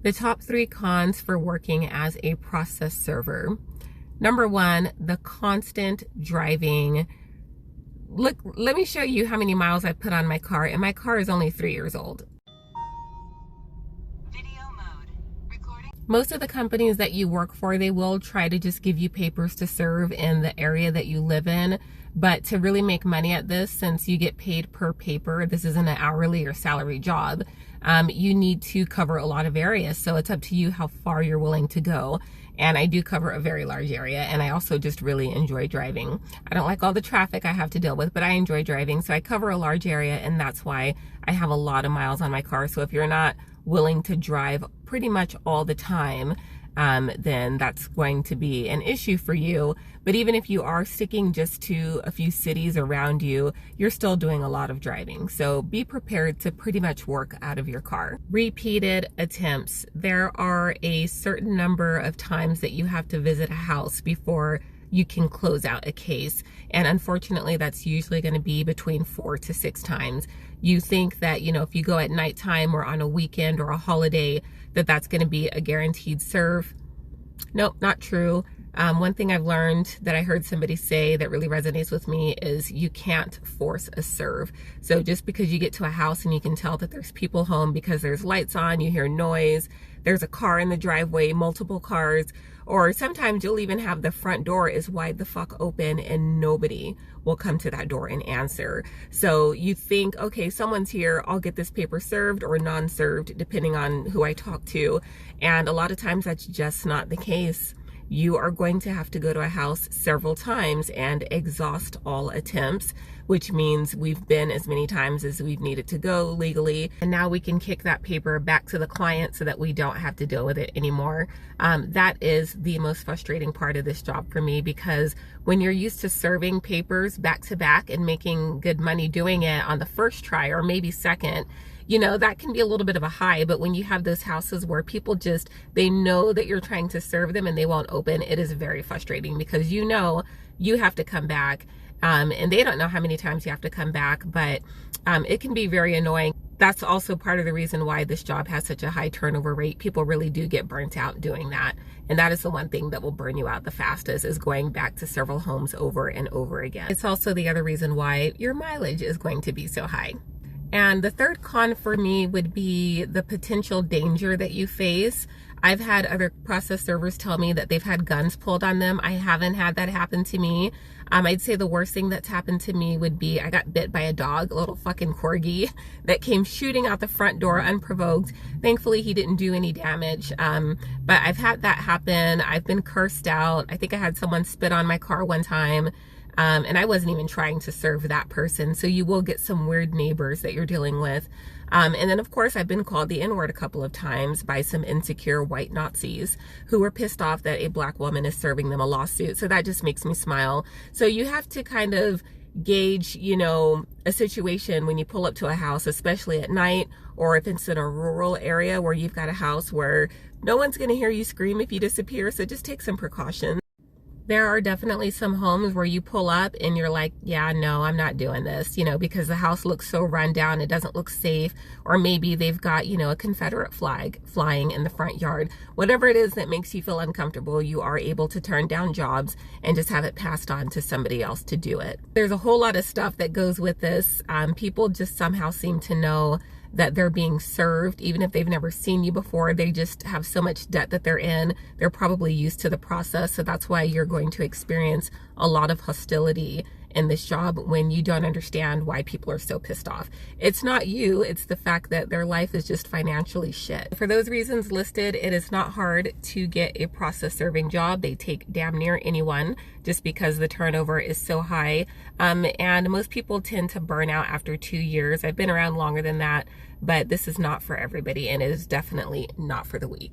The top 3 cons for working as a process server. Number 1, the constant driving. Look, let me show you how many miles I put on my car, and my car is only 3 years old. Video mode. Recording. Most of the companies that you work for, they will try to just give you papers to serve in the area that you live in. But to really make money at this, since you get paid per paper, this isn't an hourly or salary job, you need to cover a lot of areas. So it's up to you how far you're willing to go. And I do cover a very large area, and I also just really enjoy driving. I don't like all the traffic I have to deal with, but I enjoy driving. So I cover a large area, and that's why I have a lot of miles on my car. So if you're not willing to drive pretty much all the time, then that's going to be an issue for you. But even if you are sticking just to a few cities around you, you're still doing a lot of driving. So be prepared to pretty much work out of your car. Repeated attempts. There are a certain number of times that you have to visit a house before you can close out a case. And unfortunately, that's usually going to be between 4 to 6 times. You think that, you know, if you go at nighttime or on a weekend or a holiday, that's going to be a guaranteed serve. Nope, not true. One thing I've learned that I heard somebody say that really resonates with me is you can't force a serve. So just because you get to a house and you can tell that there's people home because there's lights on, you hear noise, there's a car in the driveway, multiple cars, or sometimes you'll even have the front door is wide the fuck open and nobody will come to that door and answer. So you think, okay, someone's here, I'll get this paper served or non-served depending on who I talk to. And a lot of times that's just not the case. You are going to have to go to a house several times and exhaust all attempts, which means we've been as many times as we've needed to go legally. And now we can kick that paper back to the client so that we don't have to deal with it anymore. That is the most frustrating part of this job for me, because when you're used to serving papers back to back and making good money doing it on the first try or maybe second, you know, that can be a little bit of a high. But when you have those houses where people just, they know that you're trying to serve them and they won't open, it is very frustrating because you know you have to come back. And they don't know how many times you have to come back, but it can be very annoying. That's also part of the reason why this job has such a high turnover rate. People really do get burnt out doing that. And that is the one thing that will burn you out the fastest, is going back to several homes over and over again. It's also the other reason why your mileage is going to be so high. And the third con for me would be the potential danger that you face. I've had other process servers tell me that they've had guns pulled on them. I haven't had that happen to me. I'd say the worst thing that's happened to me would be I got bit by a dog, a little fucking corgi, that came shooting out the front door unprovoked. Thankfully, he didn't do any damage. But I've had that happen. I've been cursed out. I think I had someone spit on my car one time. And I wasn't even trying to serve that person. So you will get some weird neighbors that you're dealing with. And then, of course, I've been called the N-word a couple of times by some insecure white Nazis who were pissed off that a black woman is serving them a lawsuit. So that just makes me smile. So you have to kind of gauge, you know, a situation when you pull up to a house, especially at night, or if it's in a rural area where you've got a house where no one's going to hear you scream if you disappear. So just take some precautions. There are definitely some homes where you pull up and you're like, yeah, no, I'm not doing this, you know, because the house looks so run down, it doesn't look safe. Or maybe they've got, you know, a Confederate flag flying in the front yard. Whatever it is that makes you feel uncomfortable, you are able to turn down jobs and just have it passed on to somebody else to do it. There's a whole lot of stuff that goes with this. People just somehow seem to know that they're being served, even if they've never seen you before. They just have so much debt that they're in. They're probably used to the process. So that's why you're going to experience a lot of hostility in this job when you don't understand why people are so pissed off. It's not you, it's the fact that their life is just financially shit. For those reasons listed, it is not hard to get a process serving job. They take damn near anyone just because the turnover is so high. And most people tend to burn out after 2 years. I've been around longer than that, but this is not for everybody, and it is definitely not for the weak.